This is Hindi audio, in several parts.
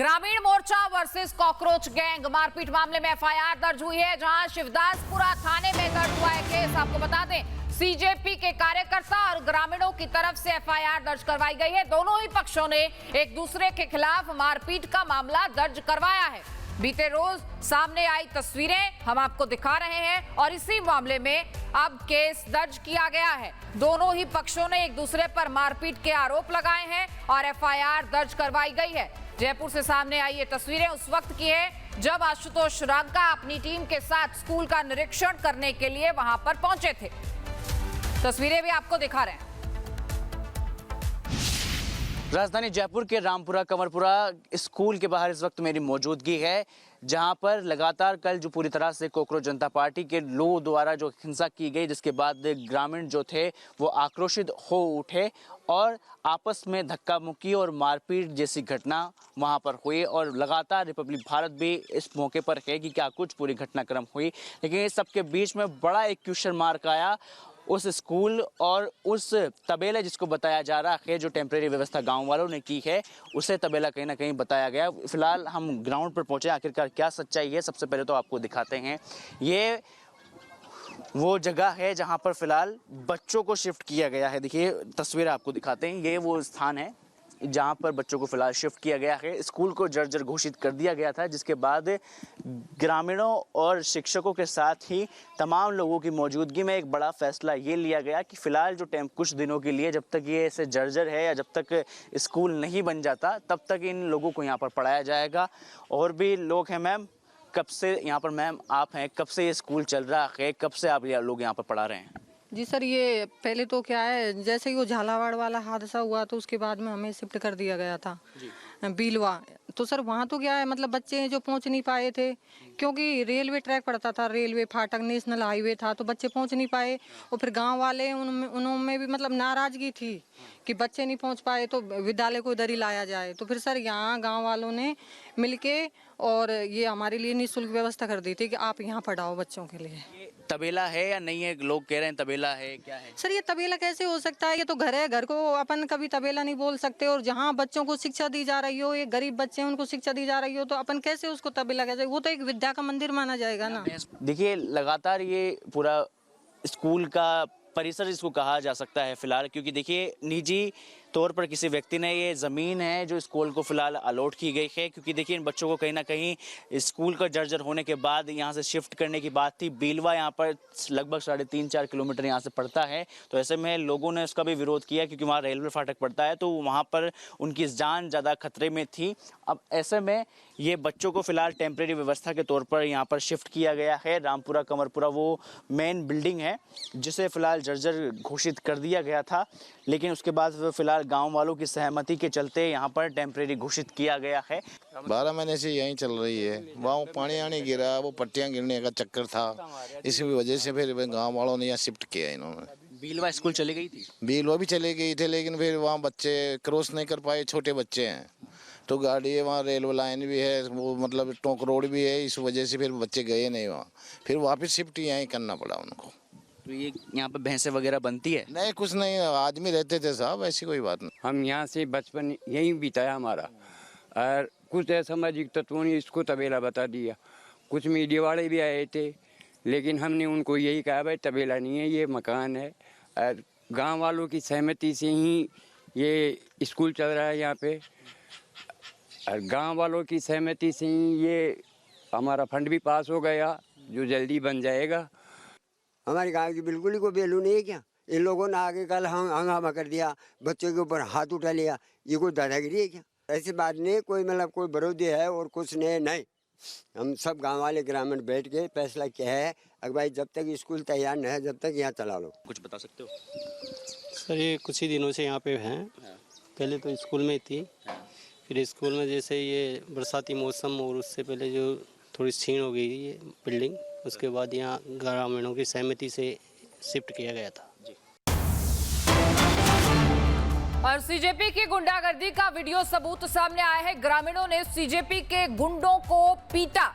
ग्रामीण मोर्चा वर्सेस कॉकरोच गैंग मारपीट मामले में एफआईआर दर्ज हुई है, जहां शिवदासपुरा थाने में दर्ज हुआ है केस। आपको बता दें, सीजेपी के कार्यकर्ता और ग्रामीणों की तरफ से एफआईआर दर्ज करवाई गई है। दोनों ही पक्षों ने एक दूसरे के खिलाफ मारपीट का मामला दर्ज करवाया है। बीते रोज सामने आई तस्वीरें हम आपको दिखा रहे हैं और इसी मामले में अब केस दर्ज किया गया है। दोनों ही पक्षों ने एक दूसरे पर मारपीट के आरोप लगाए हैं और एफआईआर दर्ज करवाई गई है। जयपुर से सामने आई ये तस्वीरें उस वक्त की है जब आशुतोष रांका अपनी टीम के साथ स्कूल का निरीक्षण करने के लिए वहां पर पहुंचे थे। तस्वीरें भी आपको दिखा रहे हैं। राजधानी जयपुर के रामपुरा कंवरपुरा स्कूल के बाहर इस वक्त मेरी मौजूदगी है, जहां पर लगातार कल जो पूरी तरह से कॉकरोच जनता पार्टी के लोगों द्वारा जो हिंसा की गई, जिसके बाद ग्रामीण जो थे वो आक्रोशित हो उठे और आपस में धक्का मुक्की और मारपीट जैसी घटना वहां पर हुई। और लगातार रिपब्लिक भारत भी इस मौके पर है कि क्या कुछ पूरी घटनाक्रम हुई, लेकिन इस सबके बीच में बड़ा एक क्वेश्चन मार्क आया उस स्कूल और उस तबेला जिसको बताया जा रहा है जो टेम्परेरी व्यवस्था गांव वालों ने की है, उसे तबेला कहीं ना कहीं बताया गया। फिलहाल हम ग्राउंड पर पहुंचे, आखिरकार क्या सच्चाई है सबसे पहले तो आपको दिखाते हैं। ये वो जगह है जहां पर फिलहाल बच्चों को शिफ्ट किया गया है। देखिए तस्वीर आपको दिखाते हैं, ये वो स्थान है जहां पर बच्चों को फिलहाल शिफ्ट किया गया है। स्कूल को जर्जर घोषित कर दिया गया था, जिसके बाद ग्रामीणों और शिक्षकों के साथ ही तमाम लोगों की मौजूदगी में एक बड़ा फैसला ये लिया गया कि फिलहाल जो कुछ दिनों के लिए जब तक ये ऐसे जर्जर है या जब तक स्कूल नहीं बन जाता तब तक इन लोगों को यहाँ पर पढ़ाया जाएगा। और भी लोग हैं मैम, कब से यहाँ पर मैम आप हैं, कब से ये स्कूल चल रहा है, कब से आप लोग यहाँ पर पढ़ा रहे हैं? जी सर, ये पहले तो क्या है, जैसे ही वो झालावाड़ वाला हादसा हुआ तो उसके बाद में हमें शिफ्ट कर दिया गया था बीलवा। तो सर वहाँ तो क्या है, मतलब बच्चे जो पहुँच नहीं पाए थे क्योंकि रेलवे ट्रैक पड़ता था, रेलवे फाटक नेशनल हाईवे था, तो बच्चे पहुँच नहीं पाए। और फिर गांव वाले उनमें भी मतलब नाराजगी थी कि बच्चे नहीं पहुँच पाए तो विद्यालय को इधर ही लाया जाए। तो फिर सर यहाँ गाँव वालों ने मिलके और ये हमारे लिए निःशुल्क व्यवस्था कर दी थी कि आप यहाँ पढ़ाओ बच्चों के लिए। तबेला है या नहीं है? लोग कह रहे हैं तबेला है, क्या है? सर ये तबेला कैसे हो सकता है, ये तो घर है, घर को अपन कभी तबेला नहीं बोल सकते। और जहाँ बच्चों को शिक्षा दी जा रही हो, ये गरीब बच्चे हैं उनको शिक्षा दी जा रही हो, तो अपन कैसे उसको तबेला कह जाए? वो तो एक विद्या का मंदिर माना जाएगा ना। देखिए लगातार ये पूरा स्कूल का परिसर इसको कहा जा सकता है फिलहाल, क्योंकि देखिए निजी तौर पर किसी व्यक्ति ने ये ज़मीन है जो स्कूल को फिलहाल अलॉट की गई है, क्योंकि देखिए इन बच्चों को कहीं ना कहीं स्कूल का जर्जर होने के बाद यहाँ से शिफ्ट करने की बात थी। बीलवा यहाँ पर लगभग 3.5-4 किलोमीटर यहाँ से पड़ता है, तो ऐसे में लोगों ने उसका भी विरोध किया क्योंकि वहाँ रेलवे फाटक पड़ता है, तो वहाँ पर उनकी जान ज़्यादा खतरे में थी। अब ऐसे में ये बच्चों को फिलहाल टेम्परेरी व्यवस्था के तौर पर यहाँ पर शिफ्ट किया गया है। रामपुरा कंवरपुरा वो मेन बिल्डिंग है जिसे फिलहाल जर्जर घोषित कर दिया गया था, लेकिन उसके बाद फिलहाल गांव वालों की सहमति के चलते यहाँ पर टेम्परेरी घोषित किया गया है। 12 महीने से यहीं चल रही है। वहाँ पानी आने गिरा, वो पट्टियाँ गिरने का चक्कर था, इसी वजह से फिर गांव वालों ने यहाँ शिफ्ट किया इन्होंने। बीलवा स्कूल चली गई थी, बीलवा भी चले गई थे, लेकिन फिर वहाँ बच्चे क्रॉस नहीं कर पाए, छोटे बच्चे हैं तो गाड़ी है, वहाँ रेलवे लाइन भी है, वो मतलब टोंक रोड भी है, इस वजह से फिर बच्चे गए नहीं वहाँ, फिर वापस शिफ्ट यहीं करना पड़ा उनको। तो ये यहाँ पे भैंसे वगैरह बनती है? नहीं कुछ नहीं, आदमी रहते थे साहब, ऐसी कोई बात नहीं। हम यहाँ से बचपन यहीं बिताया हमारा, और कुछ असामाजिक तत्वों ने इसको तबेला बता दिया। कुछ मीडिया वाले भी आए थे, लेकिन हमने उनको यही कहा भाई तबेला नहीं है, ये मकान है। और गांव वालों की सहमति से ही ये स्कूल चल रहा है यहाँ पे, और गांव वालों की सहमति से ही ये हमारा फंड भी पास हो गया जो जल्दी बन जाएगा। हमारे गांव की बिल्कुल ही कोई वैल्यू नहीं है क्या? इन लोगों ने आगे कल हंगामा कर दिया, बच्चों के ऊपर हाथ उठा लिया, ये कोई दादागिरी है क्या? ऐसी बात नहीं, कोई मतलब कोई विरोधी है और कुछ नहीं। हम सब गांव वाले ग्रामीण बैठ के फैसला किया है अगर भाई जब तक स्कूल तैयार न है जब तक यहाँ चला लो। कुछ बता सकते हो? सर ये कुछ ही दिनों से यहाँ पे हैं, पहले तो स्कूल में थी, फिर स्कूल में जैसे ये बरसाती मौसम और उससे पहले जो थोड़ी छीन हो गई ये बिल्डिंग, उसके बाद यहाँ ग्रामीणों की सहमति से शिफ्ट किया गया था। और सीजेपी की गुंडागर्दी का वीडियो सबूत सामने आया है। ग्रामीणों ने सीजेपी के गुंडों को पीटा।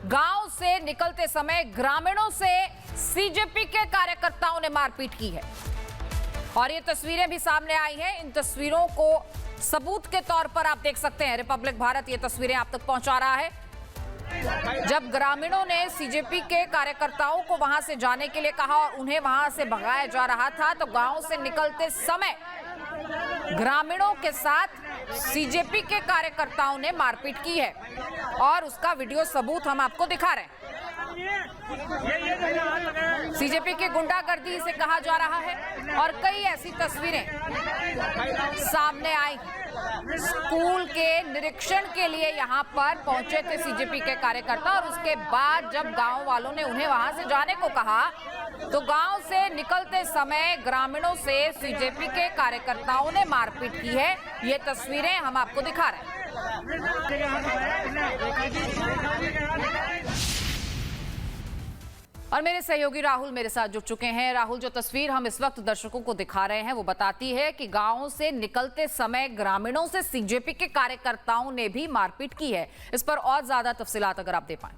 गांव से निकलते समय ग्रामीणों से सीजेपी के कार्यकर्ताओं ने मारपीट की है और ये तस्वीरें भी सामने आई हैं। इन तस्वीरों को सबूत के तौर पर आप देख सकते हैं रिपब्लिक भारत ये तस्वीरें आप तक पहुंचा रहा है। जब ग्रामीणों ने सीजेपी के कार्यकर्ताओं को वहां से जाने के लिए कहा और उन्हें वहां से भगाया जा रहा था, तो गांव से निकलते समय ग्रामीणों के साथ सीजेपी के कार्यकर्ताओं ने मारपीट की है और उसका वीडियो सबूत हम आपको दिखा रहे हैं। सीजेपी की गुंडागर्दी इसे कहा जा रहा है और कई ऐसी तस्वीरें सामने आई। स्कूल के निरीक्षण के लिए यहां पर पहुंचे थे सीजेपी के कार्यकर्ता और उसके बाद जब गांव वालों ने उन्हें वहां से जाने को कहा, तो गांव से निकलते समय ग्रामीणों से सीजेपी के कार्यकर्ताओं ने मारपीट की है। ये तस्वीरें हम आपको दिखा रहे हैं। और मेरे सहयोगी राहुल मेरे साथ जुड़ चुके हैं। राहुल, जो तस्वीर हम इस वक्त दर्शकों को दिखा रहे हैं वो बताती है कि गांव से निकलते समय ग्रामीणों से सीजेपी के कार्यकर्ताओं ने भी मारपीट की है। इस पर और ज्यादा तफसीलात अगर आप दे पाएं।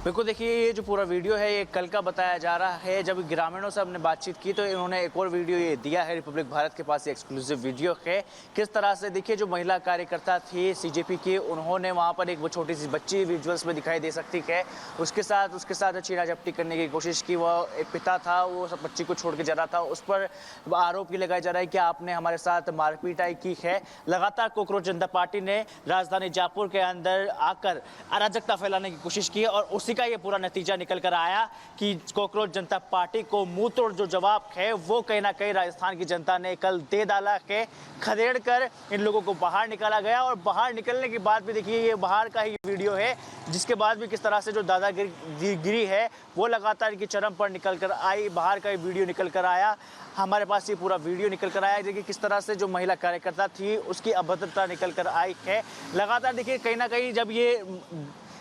बिल्कुल, देखिए ये जो पूरा वीडियो है ये कल का बताया जा रहा है। जब ग्रामीणों से हमने बातचीत की तो इन्होंने एक और वीडियो ये दिया है। रिपब्लिक भारत के पास ये एक्सक्लूसिव वीडियो है। किस तरह से देखिए जो महिला कार्यकर्ता थी सीजेपी की, उन्होंने वहाँ पर एक वो छोटी सी बच्ची विजुअल्स में दिखाई दे सकती है, उसके साथ छीना झपटी करने की कोशिश की। वह एक पिता था, वो सब बच्ची को छोड़ के जा रहा था। उस पर आरोप ये लगाया जा रहा है कि आपने हमारे साथ मारपीटाई की है। लगातार कोकरोच जनता पार्टी ने राजधानी जयपुर के अंदर आकर अराजकता फैलाने की कोशिश की और उसी का ये पूरा नतीजा निकल कर आया कि कोकरोच जनता पार्टी को मुंह तोड़ जो जवाब है वो कहीं ना कहीं राजस्थान की जनता ने कल दे डाला है। खदेड़ कर इन लोगों को बाहर निकाला गया और बाहर निकलने के बाद भी देखिए ये बाहर का ही वीडियो है, जिसके बाद भी किस तरह से जो दादागिरी है वो लगातार की चरम पर निकल कर आई। बाहर का ही वीडियो निकल कर आया, हमारे पास ये पूरा वीडियो निकल कर आया। देखिए किस तरह से जो महिला कार्यकर्ता थी उसकी अभद्रता निकल कर आई है। लगातार देखिए कहीं ना कहीं जब ये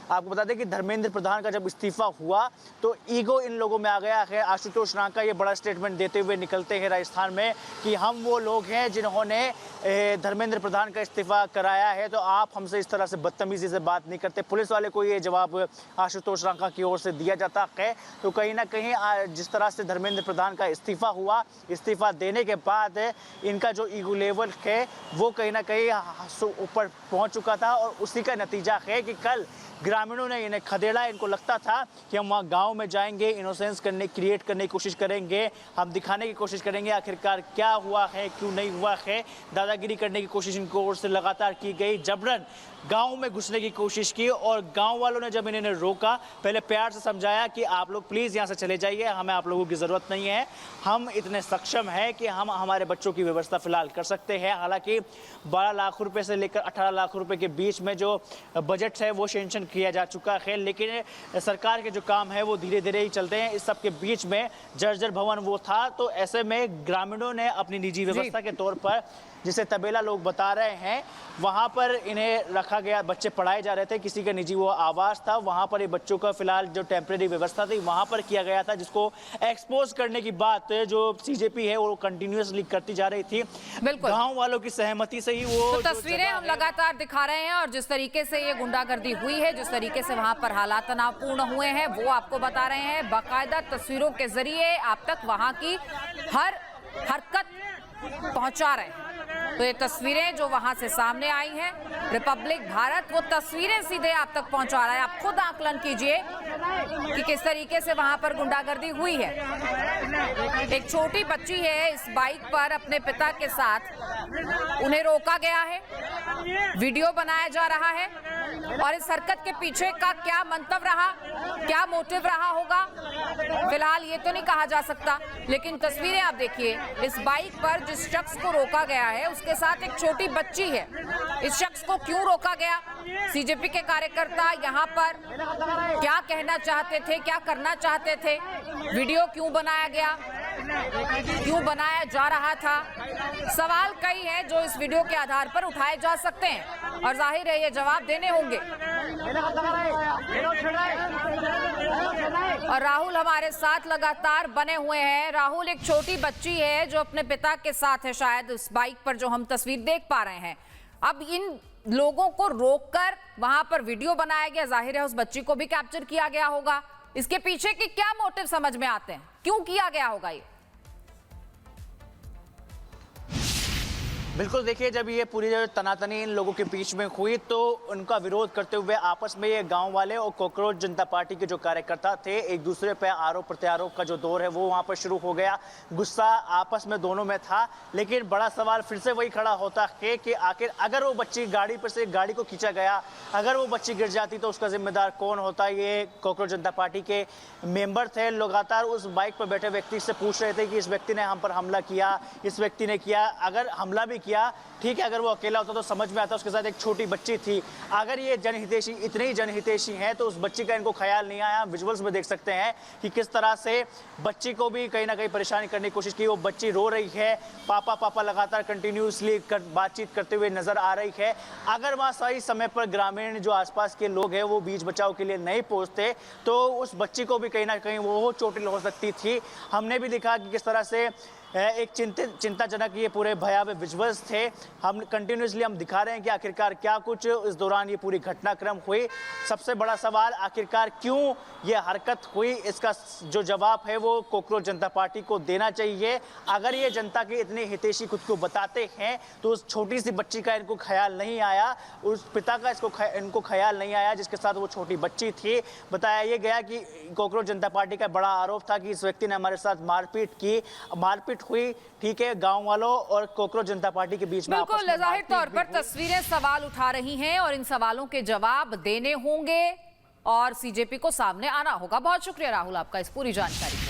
आपको बता दें कि धर्मेंद्र प्रधान का जब इस्तीफा हुआ तो ईगो इन लोगों में आ गया है। आशुतोष रांका ये बड़ा स्टेटमेंट देते हुए निकलते हैं राजस्थान में कि हम वो लोग हैं जिन्होंने धर्मेंद्र प्रधान का इस्तीफा कराया है, तो आप हमसे इस तरह से बदतमीजी से बात नहीं करते। पुलिस वाले को ये जवाब आशुतोष रांका की ओर से दिया जाता है। तो कहीं ना कहीं जिस तरह से धर्मेंद्र प्रधान का इस्तीफा हुआ, इस्तीफा देने के बाद इनका जो ईगो लेवल है वो कहीं ना कहीं ऊपर पहुँच चुका था और उसी का नतीजा है कि कल ग्रामीणों ने इन्हें खदेड़ा। इनको लगता था कि हम वहाँ गांव में जाएंगे, इनोसेंस क्रिएट करने की कोशिश करेंगे, हम दिखाने की कोशिश करेंगे आखिरकार क्या हुआ है क्यों नहीं हुआ है। दादागिरी करने की कोशिश इनको ओर से लगातार की गई, जबरन गांव में घुसने की कोशिश की और गांव वालों ने जब इन्हें रोका, पहले प्यार से समझाया कि आप लोग प्लीज़ यहाँ से चले जाइए, हमें आप लोगों की ज़रूरत नहीं है, हम इतने सक्षम हैं कि हम हमारे बच्चों की व्यवस्था फिलहाल कर सकते हैं। हालांकि 12 लाख रुपए से लेकर 18 लाख रुपए के बीच में जो बजट है वो सेंक्शन किया जा चुका है, लेकिन सरकार के जो काम है वो धीरे धीरे ही चलते हैं। इस सब के बीच में जर्जर भवन वो था, तो ऐसे में ग्रामीणों ने अपनी निजी व्यवस्था के तौर पर, जिसे तबेला लोग बता रहे हैं, वहाँ पर इन्हें रखा गया। बच्चे पढ़ाए जा रहे थे, किसी का निजी वो आवास था, वहाँ पर ये बच्चों का फिलहाल जो टेम्परेरी व्यवस्था थी वहाँ पर किया गया था, जिसको एक्सपोज करने की बात जो सीजेपी है वो कंटिन्यूअसली करती जा रही थी। बिल्कुल, गाँव वालों की सहमति से ही वो तो तस्वीरें हम लगातार दिखा रहे हैं और जिस तरीके से ये गुंडागर्दी हुई है, जिस तरीके से वहाँ पर हालात तनावपूर्ण हुए हैं वो आपको बता रहे हैं। बाकायदा तस्वीरों के जरिए आप तक वहाँ की हर हरकत पहुँचा रहे हैं। तो ये तस्वीरें जो वहां से सामने आई हैं, रिपब्लिक भारत वो तस्वीरें सीधे आप तक पहुंचा रहा है। आप खुद आकलन कीजिए कि किस तरीके से वहां पर गुंडागर्दी हुई है। एक छोटी बच्ची है इस बाइक पर अपने पिता के साथ, उन्हें रोका गया है, वीडियो बनाया जा रहा है और इस हरकत के पीछे का क्या मंतव्य रहा, क्या मोटिव रहा होगा, फिलहाल ये तो नहीं कहा जा सकता। लेकिन तस्वीरें आप देखिए, इस बाइक पर जिस शख्स को रोका गया है उसके साथ एक छोटी बच्ची है। इस शख्स को क्यों रोका गया? सीजेपी के कार्यकर्ता यहाँ पर क्या कहना चाहते थे, क्या करना चाहते थे? वीडियो क्यों बनाया गया, क्यों बनाया जा रहा था? सवाल कई हैं जो इस वीडियो के आधार पर उठाए जा सकते हैं और जाहिर है ये जवाब देने होंगे। और राहुल हमारे साथ लगातार बने हुए हैं। राहुल, एक छोटी बच्ची है जो अपने पिता के साथ है शायद उस बाइक पर जो हम तस्वीर देख पा रहे हैं। अब इन लोगों को रोककर वहां पर वीडियो बनाया गया, जाहिर है उस बच्ची को भी कैप्चर किया गया होगा। इसके पीछे के क्या मोटिव समझ में आते हैं, क्यों किया गया होगा ये? बिल्कुल, देखिए जब ये पूरी जो तनातनी इन लोगों के बीच में हुई तो उनका विरोध करते हुए आपस में ये गांव वाले और कॉकरोच जनता पार्टी के जो कार्यकर्ता थे एक दूसरे पर आरोप प्रत्यारोप का जो दौर है वो वहां पर शुरू हो गया। गुस्सा आपस में दोनों में था, लेकिन बड़ा सवाल फिर से वही खड़ा होता है कि आखिर अगर वो बच्ची गाड़ी पर से गाड़ी को खींचा गया, अगर वो बच्ची गिर जाती तो उसका जिम्मेदार कौन होता। ये कॉकरोच जनता पार्टी के मेंबर थे, लगातार उस बाइक पर बैठे व्यक्ति से पूछ रहे थे कि इस व्यक्ति ने हम पर हमला किया, इस व्यक्ति ने किया। अगर हमला भी किया ठीक है, अगर वो अकेला होता तो समझ में आता, उसके साथ एक छोटी बच्ची थी। अगर ये जनहितैषी इतने ही जनहितैषी हैं तो उस बच्ची का इनको ख्याल नहीं आया। विजुअल्स में देख सकते हैं कि किस तरह से बच्ची को भी कहीं ना कहीं परेशानी करने की कोशिश की। वो बच्ची रो रही है, पापा पापा लगातार कंटिन्यूसली बातचीत करते हुए नजर आ रही है। अगर वहाँ सही समय पर ग्रामीण जो आसपास के लोग हैं वो बीच बचाव के लिए नहीं पहुँचते तो उस बच्ची को भी कहीं ना कहीं वो चोटिल हो सकती थी। हमने भी देखा कि किस तरह से एक चिंताजनक ये पूरे भयावह विजुअल्स थे। हम कंटिन्यूसली हम दिखा रहे हैं कि आखिरकार क्या कुछ इस दौरान ये पूरी घटनाक्रम हुई। सबसे बड़ा सवाल आखिरकार क्यों ये हरकत हुई, इसका जो जवाब है वो कॉकरोच जनता पार्टी को देना चाहिए। अगर ये जनता के इतने हितैषी खुद को बताते हैं तो उस छोटी सी बच्ची का इनको ख्याल नहीं आया, उस पिता का इनको ख्याल नहीं आया जिसके साथ वो छोटी बच्ची थी। बताया ये गया कि कॉकरोच जनता पार्टी का बड़ा आरोप था कि इस व्यक्ति ने हमारे साथ मारपीट हुई। ठीक है, गांव वालों और कॉकरोच जनता पार्टी के बीच में बिल्कुल जाहिर तौर पर तस्वीरें सवाल उठा रही हैं और इन सवालों के जवाब देने होंगे और सीजेपी को सामने आना होगा। बहुत शुक्रिया राहुल आपका इस पूरी जानकारी